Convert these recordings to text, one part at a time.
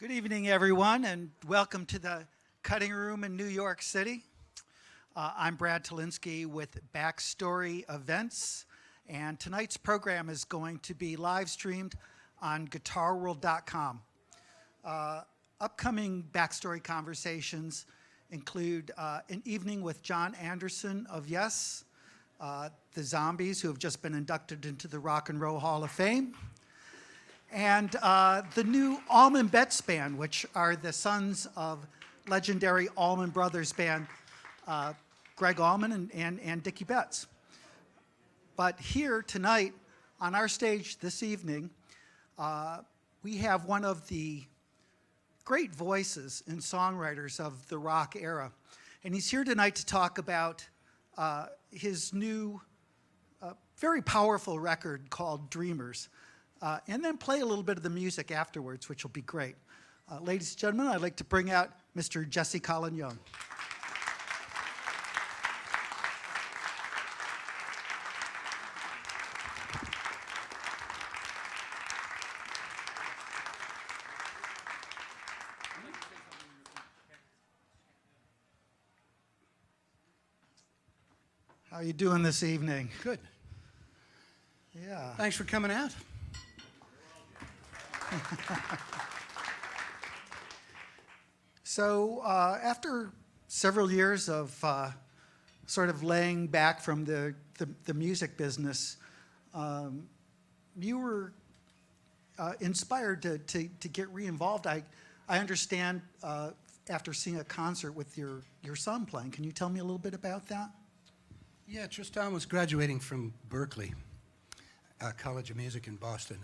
Good evening, everyone, and welcome to the Cutting Room in New York City. I'm Brad Talinsky with BackStory Events, and tonight's program is going to be live streamed on guitarworld.com. Upcoming BackStory conversations include an evening with John Anderson of Yes, the Zombies, who have just been inducted into the Rock and Roll Hall of Fame, and the new Allman Betts Band, which are the sons of legendary Allman Brothers band, Greg Allman and Dickie Betts. But here tonight, on our stage this evening, we have one of the great voices and songwriters of the rock era. And he's here tonight to talk about his new, very powerful record called Dreamers. And then play a little bit of the music afterwards, which will be great. Ladies and gentlemen, I'd like to bring out Mr. Jesse Colin Young. How are you doing this evening? Good. Yeah. Thanks for coming out. So after several years of sort of laying back from the music business, you were inspired to get re-involved. I understand after seeing a concert with your son playing. Can you tell me a little bit about that? Yeah, Tristan was graduating from Berkeley, College of Music in Boston,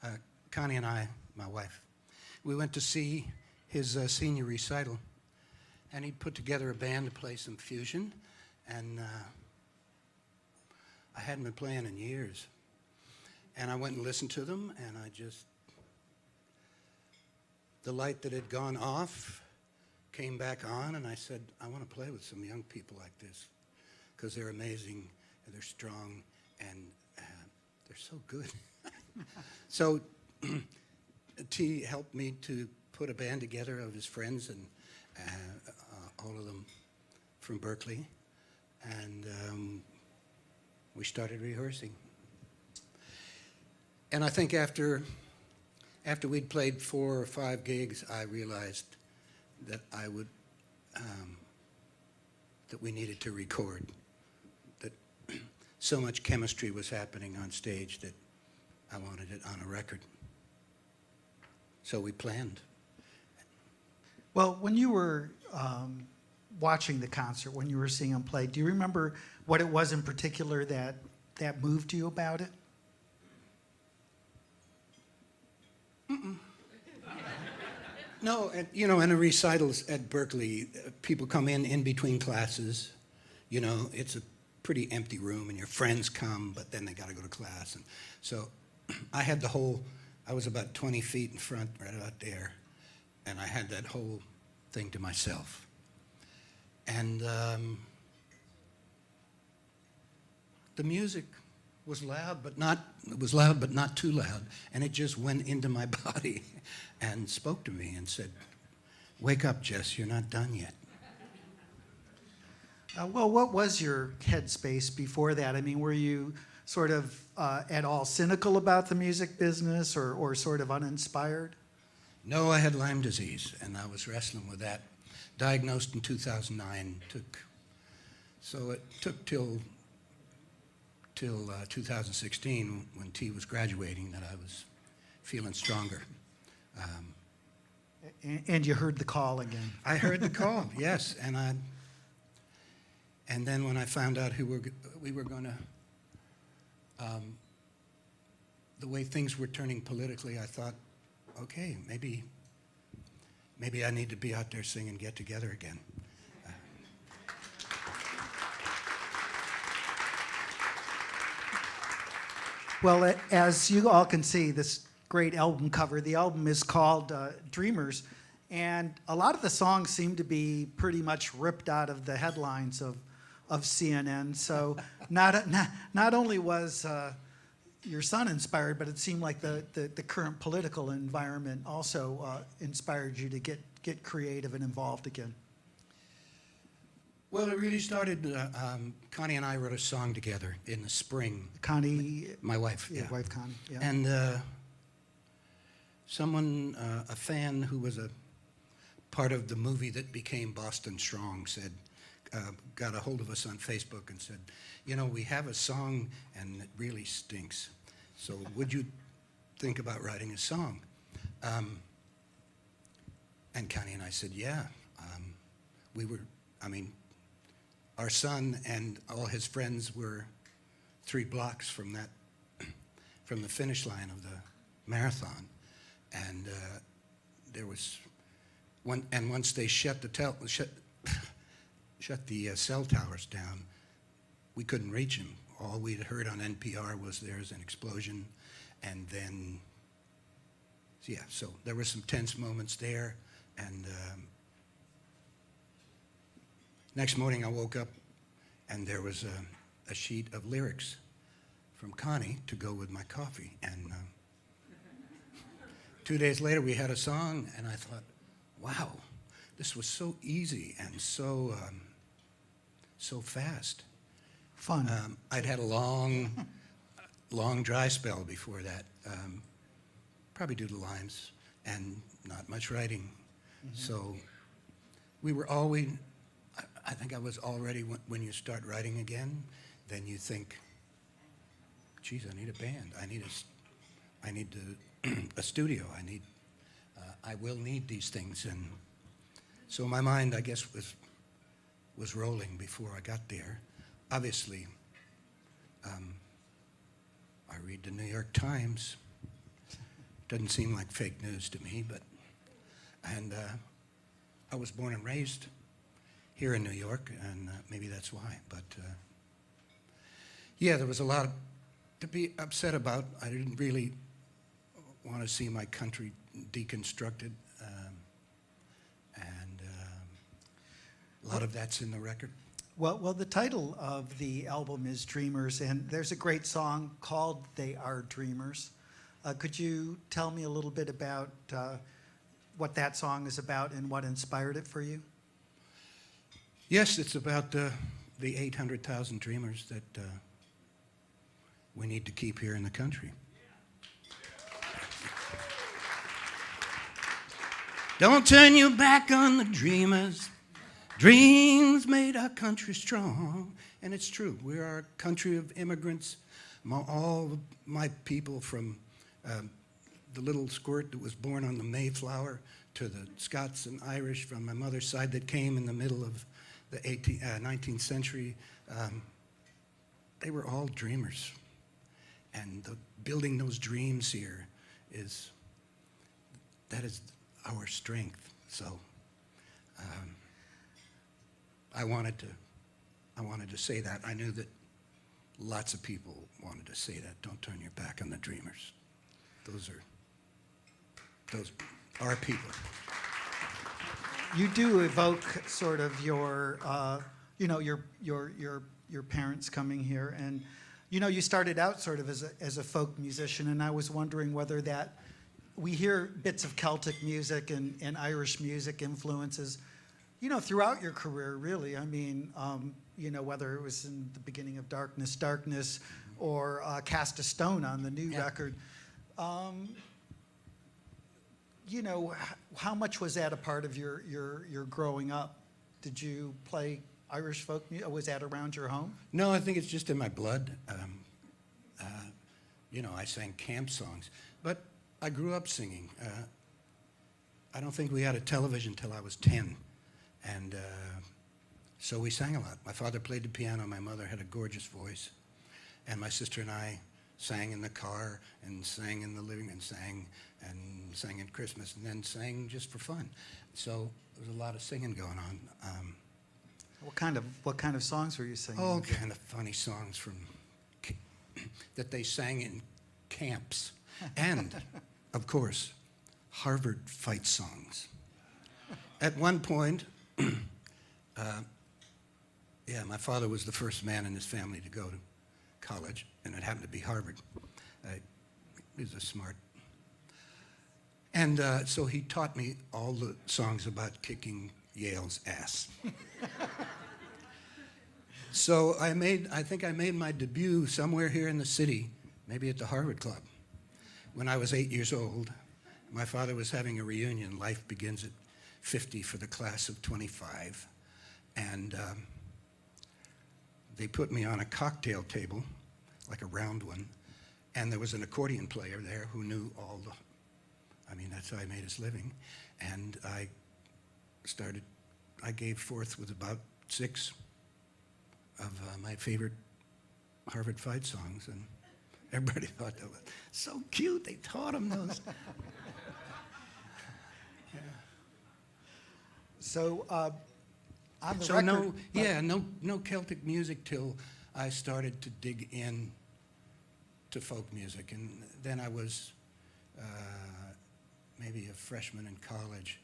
and Connie and I, my wife, we went to see his senior recital, and he'd put together a band to play some fusion, and I hadn't been playing in years. And I went and listened to them, and the light that had gone off came back on, and I said, I want to play with some young people like this, because they're amazing, and they're strong, and they're so good. So T helped me to put a band together of his friends, and all of them from Berkeley, and we started rehearsing. And I think after we'd played 4 or 5 gigs, I realized that that we needed to record, that so much chemistry was happening on stage that I wanted it on a record. So we planned. Well, when you were watching the concert, when you were seeing him play, do you remember what it was in particular that moved you about it? Mm-mm. No, in the recitals at Berkeley, people come in between classes. You know, it's a pretty empty room, and your friends come, but then they got to go to class. And so I was about 20 feet in front, right about there, and I had that whole thing to myself. And the music was loud, but not too loud, and it just went into my body and spoke to me and said, "Wake up, Jess, you're not done yet." Well, what was your headspace before that? I mean, were you sort of at all cynical about the music business, or sort of uninspired? No, I had Lyme disease, and I was wrestling with that. Diagnosed in 2009. So it took till 2016, when T was graduating, that I was feeling stronger. And you heard the call again. I heard the call, yes, and then when I found out we were going to, the way things were turning politically, I thought, okay, maybe I need to be out there singing Get Together again. Well, as you all can see, this great album cover, the album is called Dreamers, and a lot of the songs seem to be pretty much ripped out of the headlines of CNN. So not only was your son inspired, but it seemed like the current political environment also inspired you to get creative and involved again. Well, it really started, Connie and I wrote a song together in the spring. Connie, My wife, your yeah. wife Connie, yeah. And someone, a fan who was a part of the movie that became Boston Strong said, got a hold of us on Facebook and said, you know, we have a song and it really stinks. So would you think about writing a song? And Connie and I said, yeah. Our son and all his friends were 3 blocks from the finish line of the marathon. And there was one, and once they shut the cell towers down, we couldn't reach him. All we'd heard on NPR was there's an explosion, and then, yeah, so there were some tense moments there, and next morning I woke up and there was a sheet of lyrics from Connie to go with my coffee, and 2 days later we had a song, and I thought, wow, this was so easy and so fast. Fun. I'd had a long dry spell before that, probably due to Lyme's, and not much writing. Mm-hmm. So we were always, I think I was already, when you start writing again, then you think, geez, I need a band. I need a studio. I will need these things. And so my mind, I guess, was rolling before I got there. Obviously, I read the New York Times. Doesn't seem like fake news to me, and I was born and raised here in New York, and maybe that's why. But yeah, there was a lot to be upset about. I didn't really want to see my country deconstructed, and a lot of that's in the record. Well, the title of the album is Dreamers, and there's a great song called They Are Dreamers. Could you tell me a little bit about what that song is about and what inspired it for you? Yes, it's about the 800,000 dreamers that we need to keep here in the country. Don't turn your back on the dreamers. Dreams made our country strong. And it's true. We are a country of immigrants. All my people, from the little squirt that was born on the Mayflower to the Scots and Irish from my mother's side that came in the middle of the 19th century, they were all dreamers. And building those dreams here is our strength. So I wanted to say that. I knew that lots of people wanted to say that. Don't turn your back on the dreamers. Those are our people. You do evoke sort of your, your parents coming here, and you started out sort of as a folk musician, and I was wondering whether that we hear bits of Celtic music and Irish music influences, throughout your career, really. I mean, whether it was in the beginning of Darkness, or Cast a Stone on the new record. How much was that a part of your growing up? Did you play Irish folk music? Was that around your home? No, I think it's just in my blood. I sang camp songs, but I grew up singing. I don't think we had a television till I was 10, and so we sang a lot. My father played the piano. My mother had a gorgeous voice, and my sister and I sang in the car and sang in the living and sang at Christmas, and then sang just for fun. So there was a lot of singing going on. What kind of songs were you singing? All kind of funny songs that they sang in camps, and of course, Harvard fight songs. At one point, my father was the first man in his family to go to college, and it happened to be Harvard. He's a smart. And so he taught me all the songs about kicking Yale's ass. So I think I made my debut somewhere here in the city, maybe at the Harvard Club, when I was 8 years old. My father was having a reunion. Life begins at 50 for the class of 25. And they put me on a cocktail table, like a round one, and there was an accordion player there who knew all the, that's how I made his living. And I gave forth with about 6 of my favorite Harvard fight songs, and everybody thought that was so cute. They taught him those. Yeah. So on the So record, no Celtic music till I started to dig in to folk music, and then I was maybe a freshman in college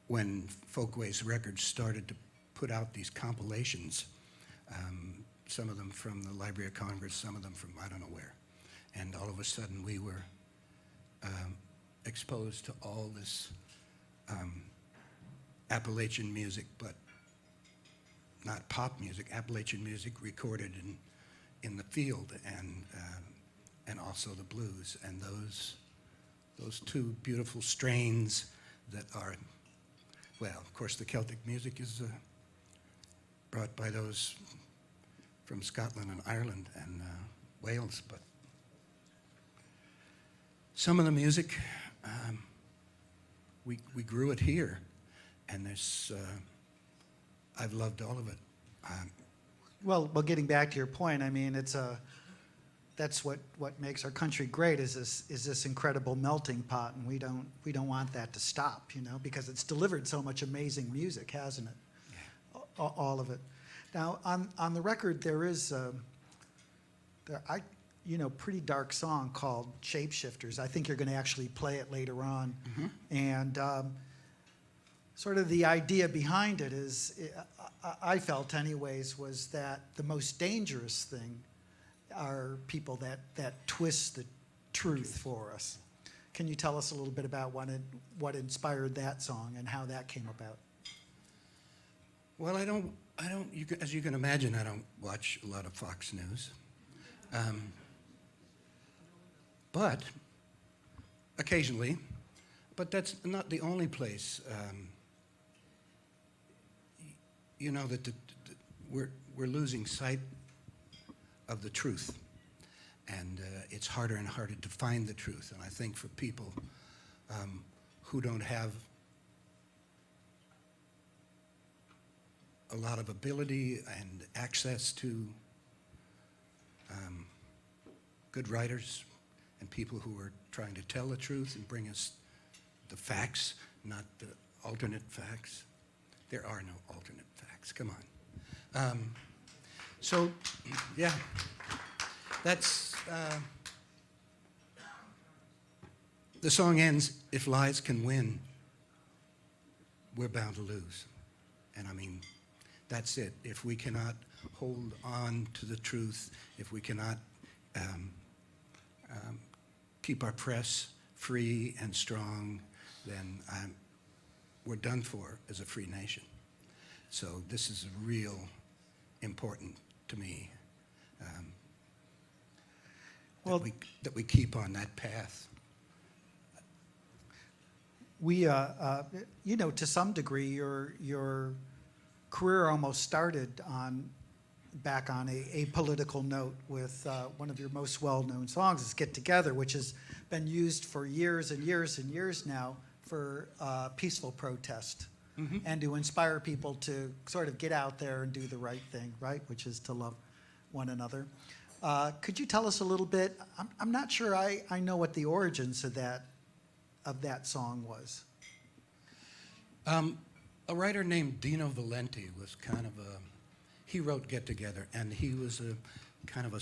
when Folkways Records started to put out these compilations, some of them from the Library of Congress, some of them from I don't know where, and all of a sudden we were exposed to all this Appalachian music, but not pop music, Appalachian music recorded in the field, and also the blues, and those two beautiful strains that are, well, of course the Celtic music is brought by those from Scotland and Ireland and Wales, but some of the music, we grew it here, and I've loved all of it. well, getting back to your point, that's what makes our country great is this incredible melting pot, and we don't want that to stop, because it's delivered so much amazing music, hasn't it? Yeah. All of it. Now on the record there is pretty dark song called Shapeshifters. I think you're going to actually play it later on, and sort of the idea behind it is, I felt anyways, was that the most dangerous thing are people that twist the truth for us. Can you tell us a little bit about what inspired that song and how that came about? Well, as you can imagine, I don't watch a lot of Fox News. But occasionally, but that's not the only place. That we're losing sight of the truth, and it's harder and harder to find the truth. And I think for people who don't have a lot of ability and access to good writers and people who are trying to tell the truth and bring us the facts, not the alternate facts. There are no alternate facts. Come on. So, yeah, that's, the song ends, if lies can win, we're bound to lose. And that's it. If we cannot hold on to the truth, if we cannot keep our press free and strong, then we're done for as a free nation. So this is real important to me, that we keep on that path. We, to some degree, your career almost started back on a political note with one of your most well-known songs, is "Get Together," which has been used for years and years and years now for peaceful protest, and to inspire people to sort of get out there and do the right thing, right, which is to love one another. Could you tell us a little bit? I'm not sure I know what the origins of that song was. A writer named Dino Valenti was kind of he wrote "Get Together," and he was a kind of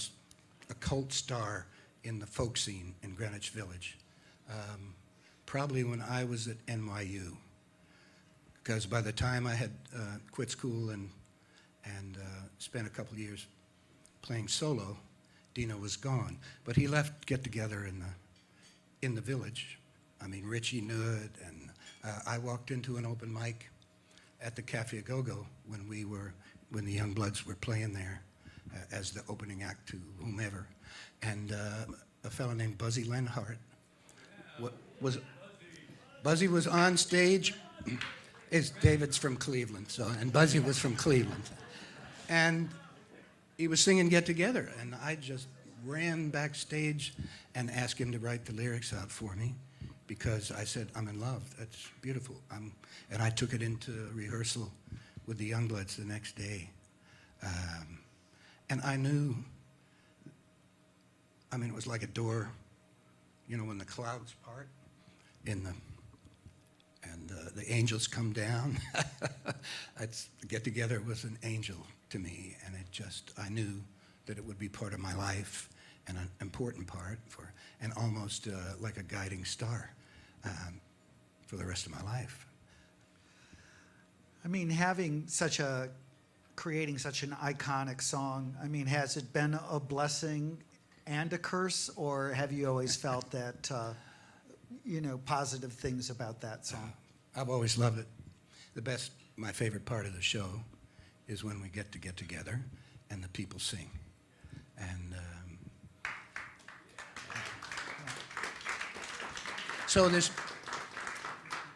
a cult star in the folk scene in Greenwich Village, probably when I was at NYU, because by the time I had quit school and spent a couple of years playing solo, Dino was gone. But he left Get Together in the village. I mean, Richie knew it, and I walked into an open mic at the Cafe A Go-Go when the Young Bloods were playing there as the opening act to whomever, and a fellow named Buzzy Lenhart Buzzy was on stage. David's from Cleveland, and Buzzy was from Cleveland, and he was singing Get Together, and I just ran backstage and asked him to write the lyrics out for me, because I said, I'm in love. That's beautiful. And I took it into rehearsal with the Youngbloods the next day. And I knew, it was like a door, when the clouds part and the angels come down. Get Together was an angel to me, and I knew that it would be part of my life, and an important part and almost like a guiding star for the rest of my life. Creating such an iconic song, has it been a blessing and a curse, or have you always felt that, positive things about that song? I've always loved it. My favorite part of the show is when we get together and the people sing. And so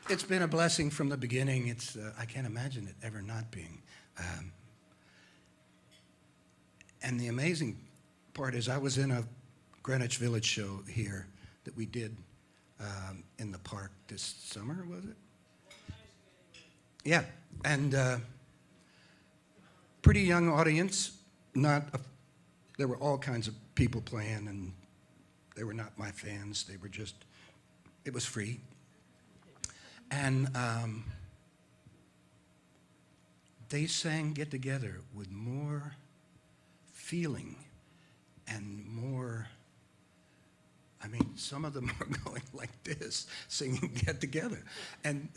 it's been a blessing from the beginning. I can't imagine it ever not being. And the amazing part is I was in a Greenwich Village show here that we did in the park this summer, was it? Yeah, and pretty young audience. There were all kinds of people playing, and they were not my fans. It was free. And they sang Get Together with more feeling and more, some of them are going like this, singing Get Together. And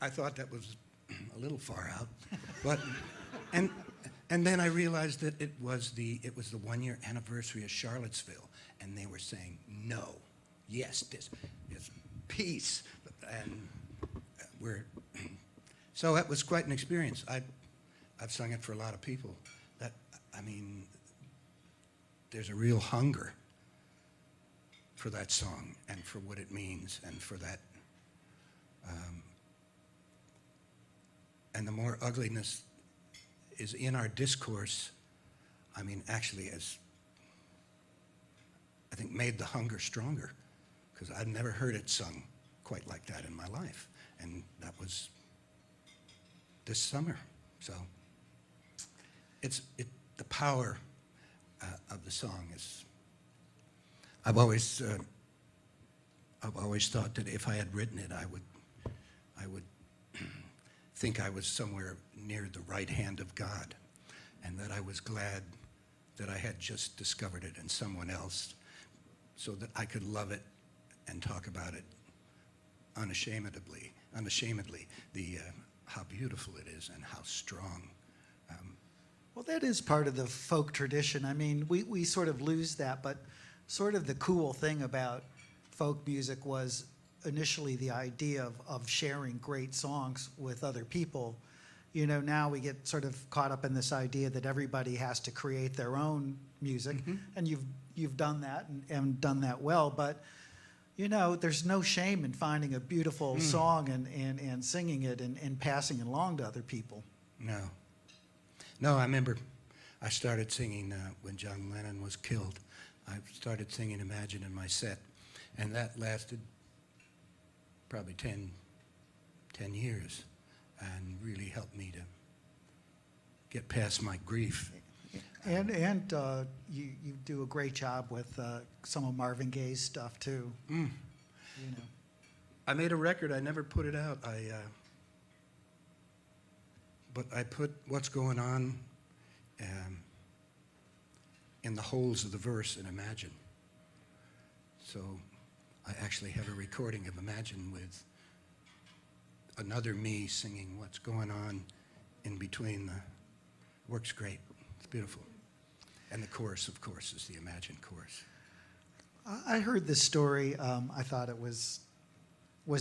I thought that was a little far out. But, and then I realized that it was the 1-year anniversary of Charlottesville, and they were saying, no, yes, this is peace. And so that was quite an experience. I've sung it for a lot of people. There's a real hunger for that song and for what it means and for that. And the more ugliness is in our discourse, actually has, I think, made the hunger stronger, because I've never heard it sung quite like that in my life. And that was this summer. So the power of the song is, I've always thought that if I had written it, I would think I was somewhere near the right hand of God, and that I was glad that I had just discovered it in someone else, so that I could love it and talk about it unashamedly, how beautiful it is and how strong. Well, that is part of the folk tradition. We sort of lose that, but sort of the cool thing about folk music was initially the idea of sharing great songs with other people. Now we get sort of caught up in this idea that everybody has to create their own music, mm-hmm. and you've done that and done that well, but there's no shame in finding a beautiful song and singing it and passing it along to other people. No, I remember I started singing when John Lennon was killed. I started singing Imagine in my set, and that lasted probably 10 years, and really helped me to get past my grief. And you do a great job with some of Marvin Gaye's stuff too. I made a record. I never put it out. But I put What's Going On in the holes of the verse in Imagine. So I actually have a recording of Imagine with another me singing What's Going On in between. Works great. It's beautiful. And the chorus, of course, is the Imagine chorus. I heard this story. I thought it was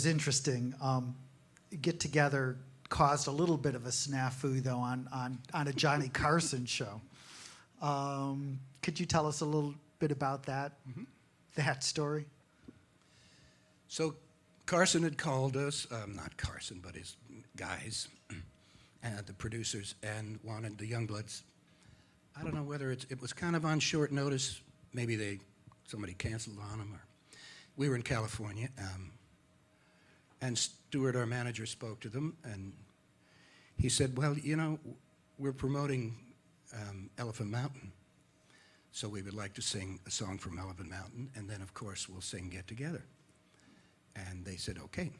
interesting. Get together caused a little bit of a snafu though on a Johnny Carson show. Could you tell us a little bit about that? Mm-hmm. That story? So Carson had called us, not Carson, but his guys, the producers, and wanted the Youngbloods. I don't know whether it was kind of on short notice. Maybe somebody canceled on them. Or we were in California, and Stuart, our manager, spoke to them, and he said, well, you know, we're promoting Elephant Mountain, so we would like to sing a song from Elephant Mountain, and then, of course, we'll sing Get Together. And they said, okay.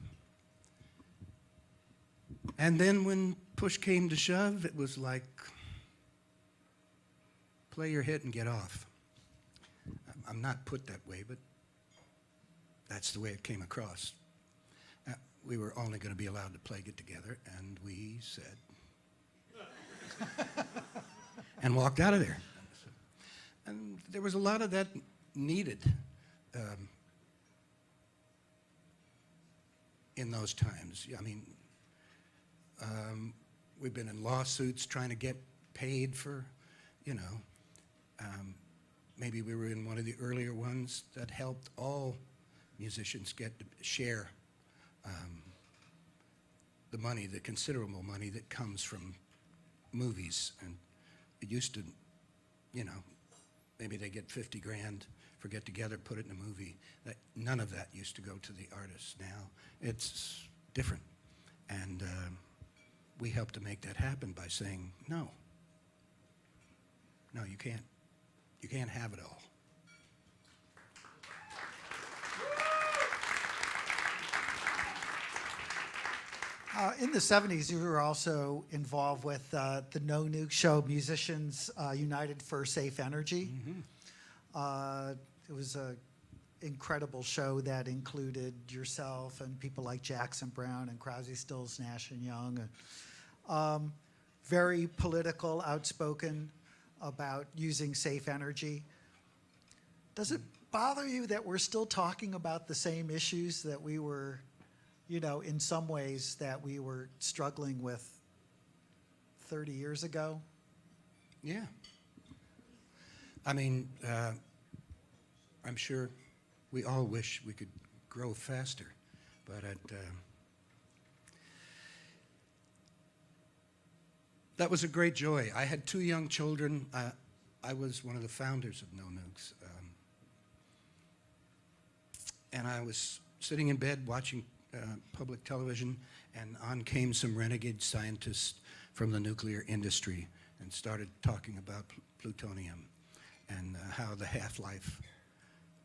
And then when push came to shove, it was like, play your hit and get off. I'm not put that way, but that's the way it came across. We were only going to be allowed to play Get Together, and we said, and walked out of there. And there was a lot of that needed in those times. I mean, we've been in lawsuits trying to get paid for, you know, maybe we were in one of the earlier ones that helped all musicians get to share the money, the considerable money that comes from movies. And it used to, you know, maybe they get 50 grand for Get Together, put it in a movie. None of that used to go to the artists. Now it's different. And we help to make that happen by saying, no, you can't. You can't have it all. In the 70s, you were also involved with the No Nuke Show, Musicians United for Safe Energy. Mm-hmm. It was an incredible show that included yourself and people like Jackson Browne and Crosby, Stills, Nash and Young. Very political, outspoken about using safe energy. Does it bother you that we're still talking about the same issues that we were, you know, in some ways that we were struggling with 30 years ago? Yeah. I mean, I'm sure we all wish we could grow faster, but that was a great joy. I had 2 young children. I was one of the founders of No Nukes. And I was sitting in bed watching public television, and on came some renegade scientists from the nuclear industry and started talking about plutonium and how the half-life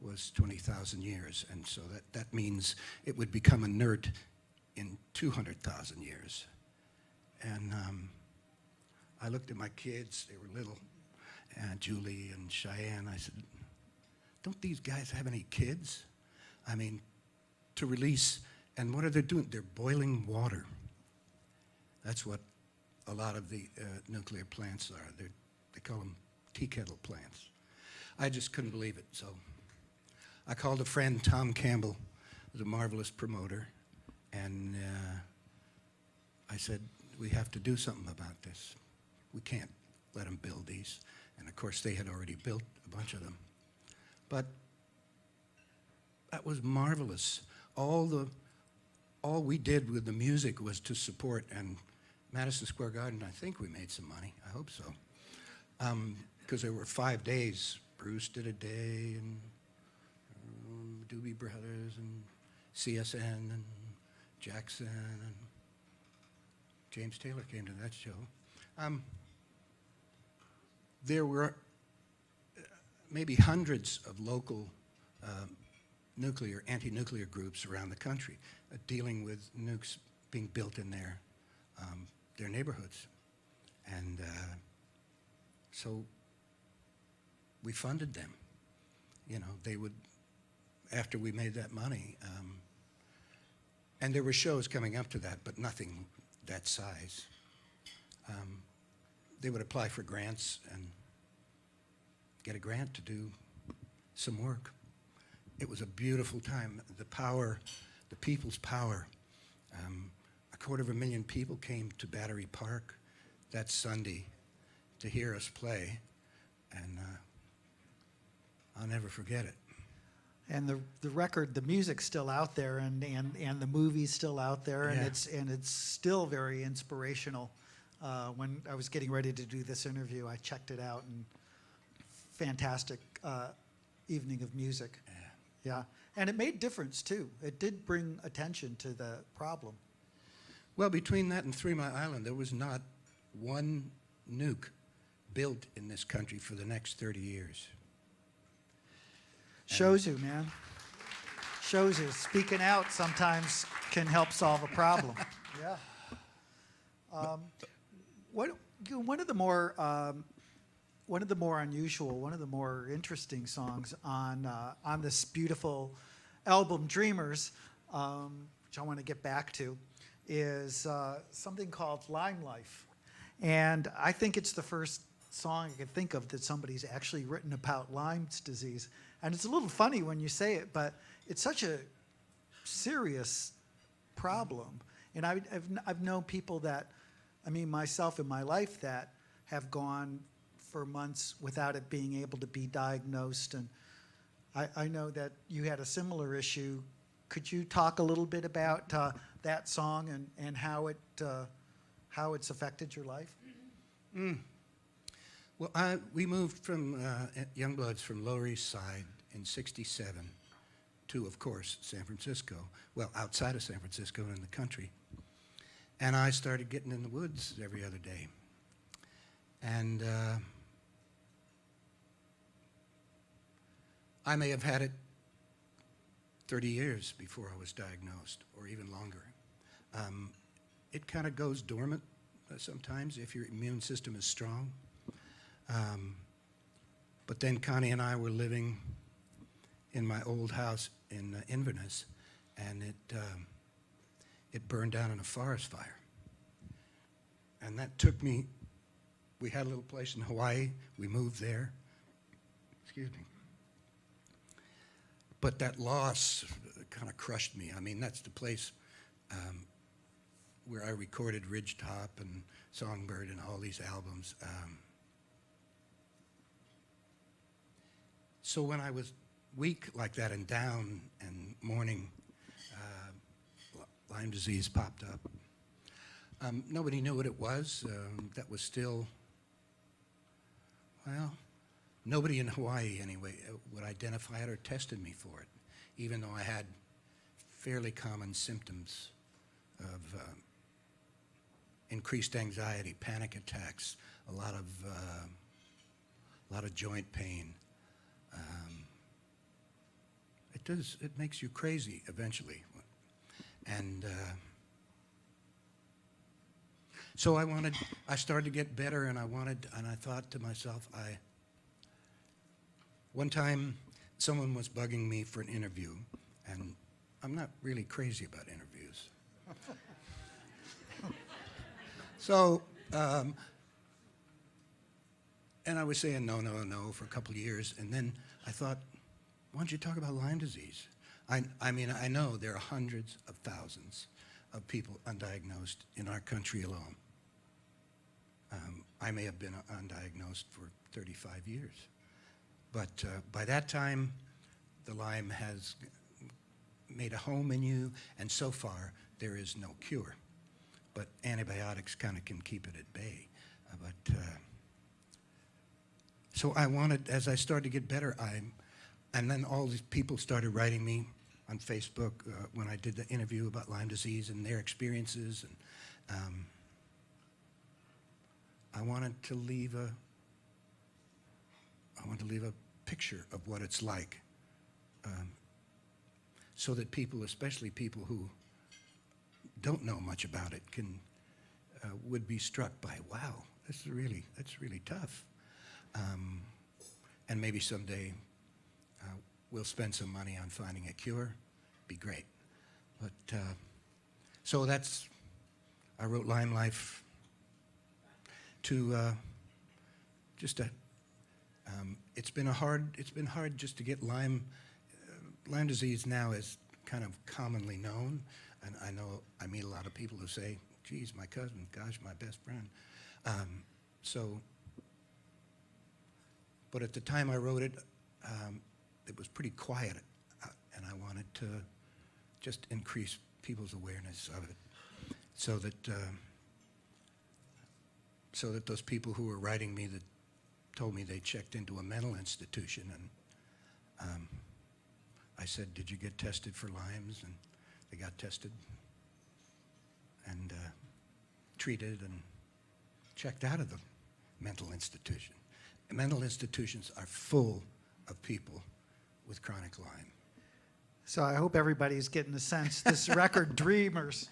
was 20,000 years. And so that means it would become inert in 200,000 years. And I looked at my kids, they were little, Julie and Cheyenne. I said, don't these guys have any kids? I mean, to release, and what are they doing? They're boiling water. That's what a lot of the nuclear plants are. They call them tea kettle plants. I just couldn't believe it, so I called a friend, Tom Campbell, who's a marvelous promoter, and I said, we have to do something about this. We can't let them build these. And of course, they had already built a bunch of them. But that was marvelous. All we did with the music was to support, and Madison Square Garden, I think we made some money. I hope so. Because there were 5 days. Bruce did a day, and Doobie Brothers, and CSN, and Jackson, and James Taylor came to that show. There were maybe hundreds of local anti-nuclear groups around the country dealing with nukes being built in their neighborhoods. And so we funded them. You know, they would, after we made that money, and there were shows coming up to that, but nothing that size. They would apply for grants, and get a grant to do some work. It was a beautiful time. The power, the people's power. 250,000 people came to Battery Park that Sunday to hear us play, and I'll never forget it. And the record, the music's still out there, and the movie's still out there, Yeah. and it's still very inspirational. When I was getting ready to do this interview, I checked it out, and fantastic evening of music. Yeah, and it made difference too. It did bring attention to the problem. Well, between that and 3 Mile Island, there was not one nuke built in this country for the next 30 years. Shows you, man. Shows you. Speaking out sometimes can help solve a problem. Yeah. One of the more unusual, one of the more interesting songs on this beautiful album, Dreamers, which I want to get back to, is something called Lyme Life. And I think it's the first song I can think of that somebody's actually written about Lyme's disease. And it's a little funny when you say it, but it's such a serious problem. And I've known people that, I mean, myself in my life, that have gone for months without it being able to be diagnosed. And I know that you had a similar issue. Could you talk a little bit about that song and how it's affected your life? Well, we moved from Youngbloods from Lower East Side in '67 to, of course, San Francisco. Well, outside of San Francisco in the country. And I started getting in the woods every other day. And I may have had it 30 years before I was diagnosed, or even longer. It kind of goes dormant sometimes if your immune system is strong. But then Connie and I were living in my old house in Inverness, and it burned down in a forest fire. And that took me, we had a little place in Hawaii, we moved there. Excuse me. But that loss kind of crushed me. I mean, that's the place where I recorded Ridgetop and Songbird and all these albums. So when I was weak like that and down and mourning, Lyme disease popped up. Nobody knew what it was. That was still, well, nobody in Hawaii anyway would identify it or tested me for it, even though I had fairly common symptoms of increased anxiety, panic attacks, a lot of joint pain. It makes you crazy eventually. And so I started to get better, and I thought to myself, one time someone was bugging me for an interview, and I'm not really crazy about interviews. So, and I was saying no for a couple of years, and then I thought, why don't you talk about Lyme disease? I mean, I know there are hundreds of thousands of people undiagnosed in our country alone. I may have been undiagnosed for 35 years. But by that time, the Lyme has made a home in you, and so far, there is no cure. But antibiotics kind of can keep it at bay. So I wanted, as I started to get better, and then all these people started writing me on Facebook when I did the interview about Lyme disease and their experiences. And I wanted to leave a picture of what it's like, so that people, especially people who don't know much about it, would be struck by, wow, that's really tough. And maybe someday we'll spend some money on finding a cure. Be great. But so I wrote Lyme Life to just to It's been hard just to get Lyme disease now is kind of commonly known, and I meet a lot of people who say, geez, my cousin, gosh, my best friend. But at the time I wrote it, it was pretty quiet, and I wanted to just increase people's awareness of it, so that those people who were writing me that told me they checked into a mental institution, and I said, did you get tested for Lyme's? And they got tested and treated and checked out of the mental institution. And mental institutions are full of people with chronic Lyme. So I hope everybody's getting the sense. This record, Dreamers,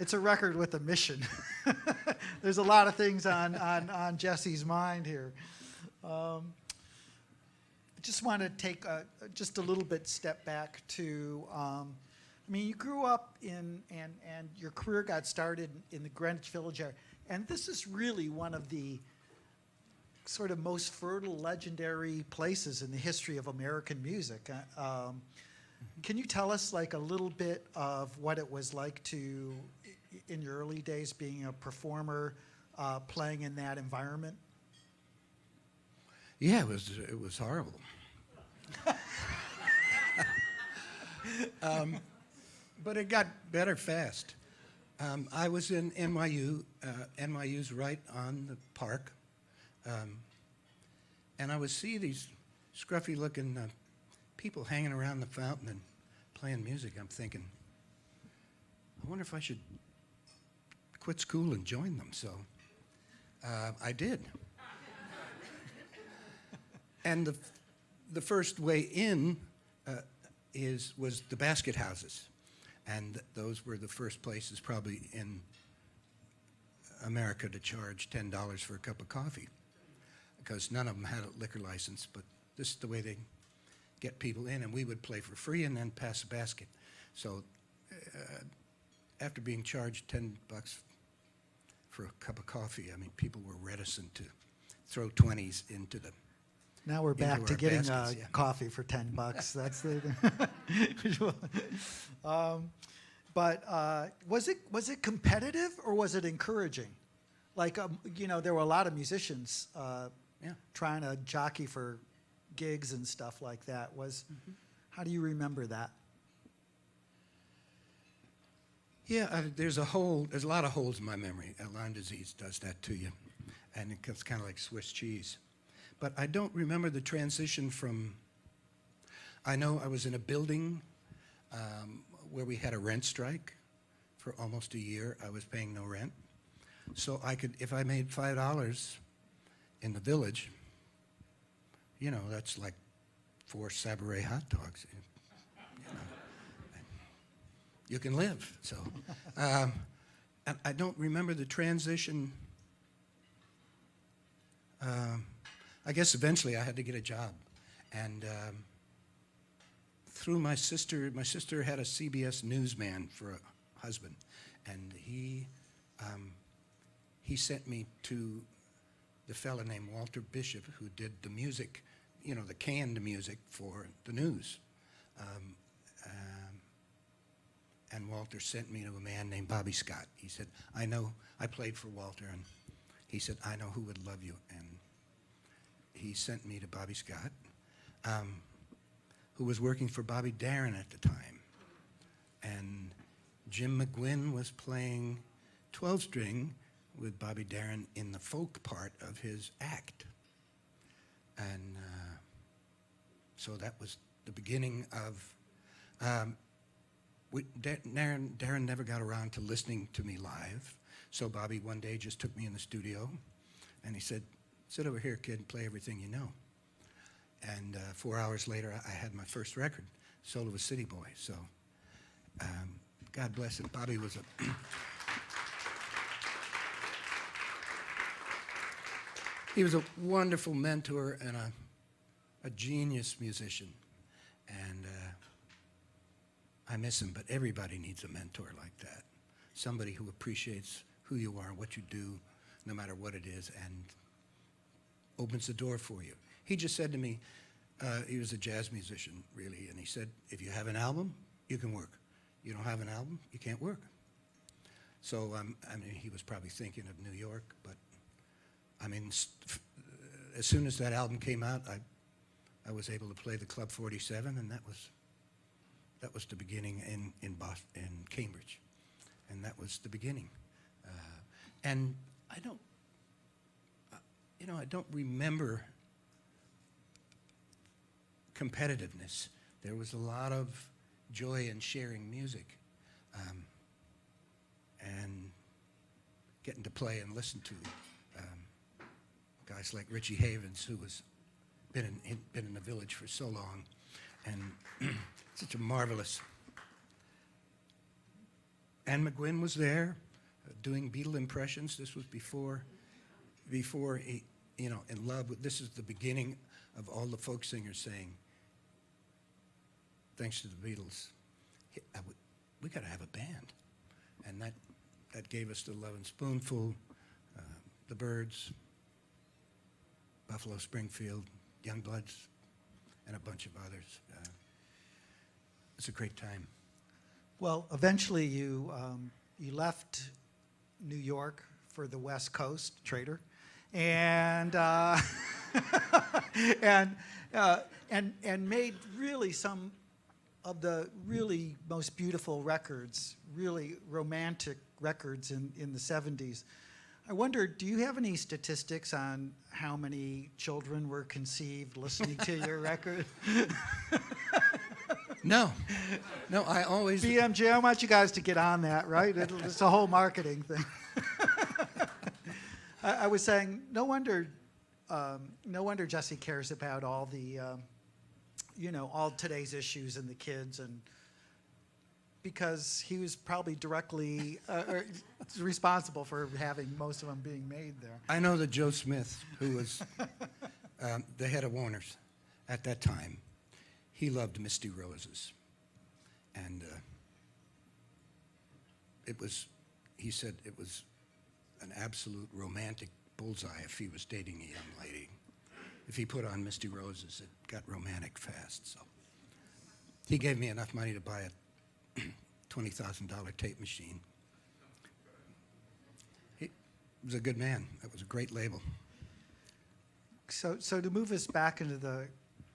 it's a record with a mission. There's a lot of things on Jesse's mind here. I just want to take just a little bit step back to, I mean, you grew up in, and your career got started in the Greenwich Village area, and this is really one of the sort of most fertile, legendary places in the history of American music. Can you tell us like a little bit of what it was like to, in your early days, being a performer, playing in that environment? Yeah, it was horrible. But it got better fast. I was in NYU. NYU's right on the park. And I would see these scruffy-looking people hanging around the fountain and playing music. I'm thinking, I wonder if I should quit school and join them. So I did. And the first way in was the basket houses. And those were the first places probably in America to charge $10 for a cup of coffee, because none of them had a liquor license, but this is the way they get people in, and we would play for free and then pass a basket. So after being charged $10 for a cup of coffee, I mean, people were reticent to throw 20s into the Now we're back to getting baskets, yeah. coffee for $10. That's the. But was it competitive or was it encouraging? Like you know, there were a lot of musicians trying to jockey for gigs and stuff like that. How do you remember that? Yeah, there's a lot of holes in my memory. Lyme disease does that to you, and it's kind of like Swiss cheese. But I don't remember the transition from. I know I was in a building where we had a rent strike for almost a year. I was paying no rent, so I could, if I made $5 in the village, you know, that's like 4 Sabre hot dogs. You know, you can live. So, and I don't remember the transition. I guess eventually I had to get a job, and through my sister had a CBS newsman for a husband, and he sent me to the fella named Walter Bishop, who did the music, you know, the canned music for the news. And Walter sent me to a man named Bobby Scott. He said, I played for Walter, and he said, I know who would love you. And he sent me to Bobby Scott, who was working for Bobby Darin at the time. And Jim McGuinn was playing 12-string with Bobby Darin in the folk part of his act. And so that was the beginning of, Darin never got around to listening to me live. So Bobby one day just took me in the studio, and he said, sit over here, kid, and play everything you know. And 4 hours later, I had my first record, Soul of a City Boy. So God bless him. Bobby was he was a wonderful mentor and a genius musician. And I miss him, but everybody needs a mentor like that. Somebody who appreciates who you are and what you do, no matter what it is, and opens the door for you. He just said to me, he was a jazz musician, really, and he said, if you have an album, you can work. You don't have an album, you can't work. So, I mean, he was probably thinking of New York, but, I mean, as soon as that album came out, I was able to play the Club 47, and that was the beginning in Cambridge, and that was the beginning. And I don't, I don't remember competitiveness. There was a lot of joy in sharing music, and getting to play and listen to guys like Richie Havens, who was been in the Village for so long, and such a marvelous. Anne McGuinn was there, doing Beatle impressions. This was before he, in love with. This is the beginning of all the folk singers saying, thanks to the Beatles, we got to have a band, and that gave us the Love and Spoonful, the Byrds, Buffalo Springfield, Youngbloods, and a bunch of others. It's a great time. Well, eventually you left New York for the West Coast, traitor, and and made really some of the really most beautiful records, really romantic records in the 70s. I wonder, do you have any statistics on how many children were conceived listening to your record? No, I always... BMJ, I want you guys to get on that, right? It's a whole marketing thing. I was saying, no wonder Jesse cares about all the, all today's issues and the kids, and because he was probably directly responsible for having most of them being made there. I know that Joe Smith, who was the head of Warner's at that time, he loved Misty Roses. And he said it was an absolute romantic bullseye if he was dating a young lady. If he put on Misty Roses, it got romantic fast. So he gave me enough money to buy a $20,000 tape machine. He was a good man. That was a great label. So to move us back into the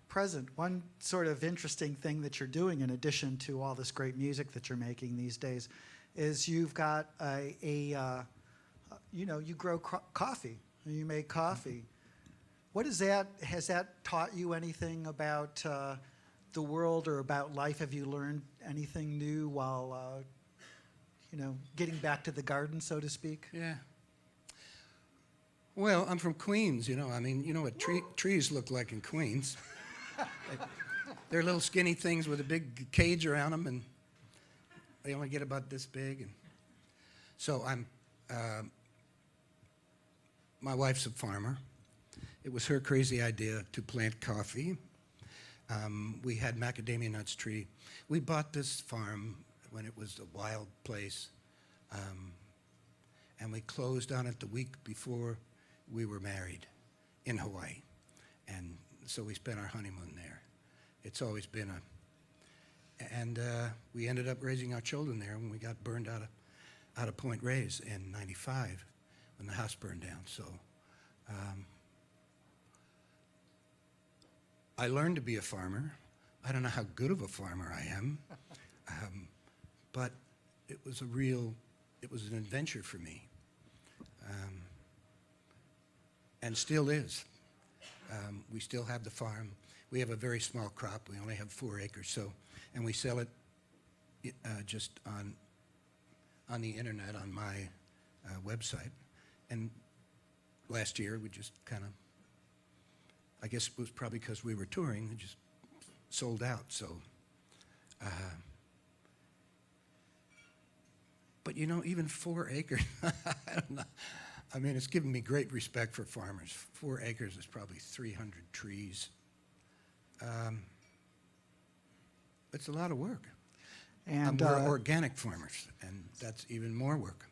present, one sort of interesting thing that you're doing in addition to all this great music that you're making these days is you've got you grow coffee, and you make coffee. What is that? Has that taught you anything about the world or about life? Have you learned anything new while, getting back to the garden, so to speak? Yeah. Well, I'm from Queens, I mean, you know what trees look like in Queens. They're little skinny things with a big cage around them, and they only get about this big. And so my wife's a farmer. It was her crazy idea to plant coffee. We had macadamia nuts tree. We bought this farm when it was a wild place, and we closed on it the week before we were married in Hawaii. And so we spent our honeymoon there. It's always been and we ended up raising our children there when we got burned out of Point Reyes in '95 when the house burned down. So I learned to be a farmer. I don't know how good of a farmer I am, but it was an adventure for me, and still is. We still have the farm. We have a very small crop. We only have 4 acres, and we sell it just on the internet on my website. And last year we just kind of, I guess it was probably because we were touring, it just sold out. So, but even 4 acres, I don't know. I mean, it's given me great respect for farmers. 4 acres is probably 300 trees. It's a lot of work. And we're organic farmers, and that's even more work.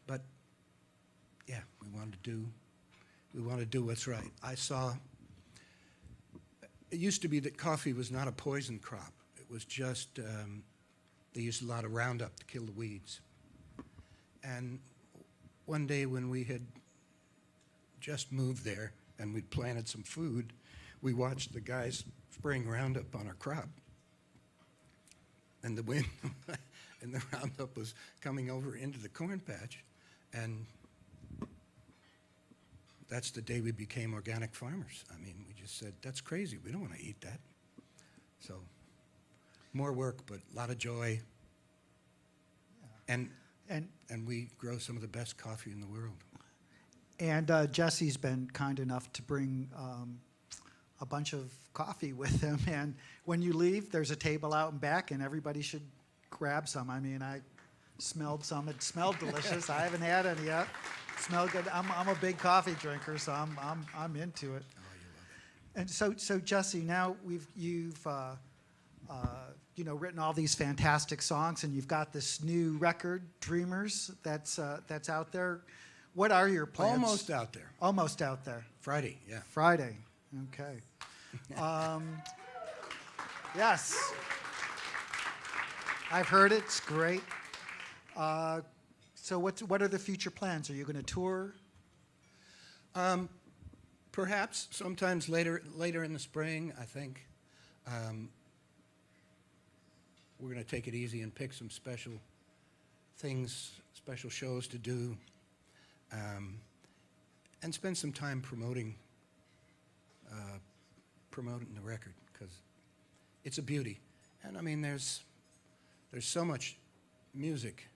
But yeah, we want to do what's right. I saw it used to be that coffee was not a poison crop. It was just, they used a lot of Roundup to kill the weeds. And one day when we had just moved there and we'd planted some food, we watched the guys spraying Roundup on our crop. And the wind and the Roundup was coming over into the corn patch. And that's the day we became organic farmers. I mean, we just said, that's crazy. We don't want to eat that. So more work, but a lot of joy. And we grow some of the best coffee in the world. And Jesse's been kind enough to bring a bunch of coffee with him. And when you leave, there's a table out and back, and everybody should grab some. I mean, I smelled some. It smelled delicious. I haven't had any yet. It smelled good. I'm a big coffee drinker, so I'm into it. Oh, you love it. And so Jesse, now you've written all these fantastic songs, and you've got this new record, Dreamers, that's out there. What are your plans? Almost out there. Almost out there. Friday, yeah. Friday. Okay. Yes. I've heard it. It's great. So what are the future plans? Are you going to tour? Perhaps sometimes later in the spring, I think. We're going to take it easy and pick some special things, special shows to do, and spend some time promoting the record, because it's a beauty. And I mean, there's so much music.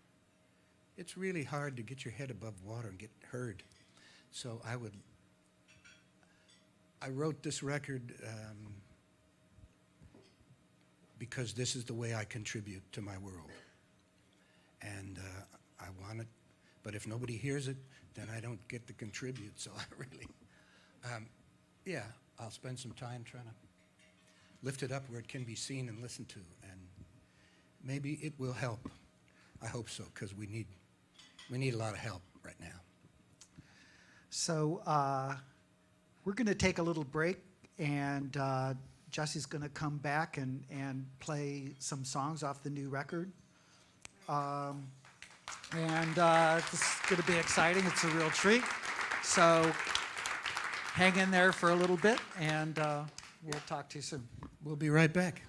It's really hard to get your head above water and get heard. So I wrote this record because this is the way I contribute to my world. And I want it, but if nobody hears it, then I don't get to contribute. So I really, yeah, I'll spend some time trying to lift it up where it can be seen and listened to, and maybe it will help. I hope so, because we need a lot of help right now. So we're going to take a little break, and Jesse's going to come back and play some songs off the new record. This is going to be exciting. It's a real treat. So hang in there for a little bit, and we'll talk to you soon. We'll be right back.